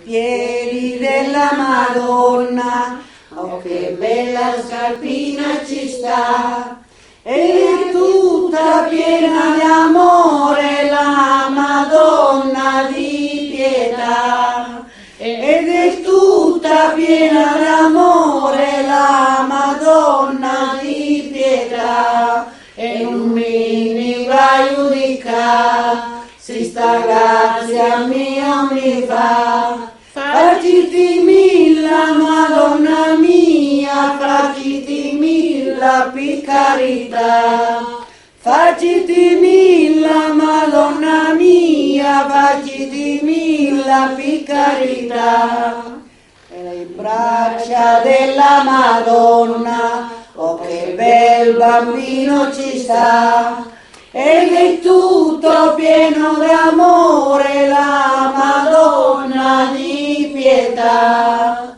piedi della Madonna, oh che bella scarpina ci sta, ed è tutta piena di amore la Madonna di pietà, ed è tutta piena di amore la Madonna di pietà, e non mi vai giudicare, si sta grazia mia mi fa, faciti milla Madonna mia, faciti milla per carità, faciti milla Madonna mia, faciti milla per carità. E le braccia della Madonna, oh che bel bambino ci sta, ed è tutto pieno d'amore la Madonna di pietà.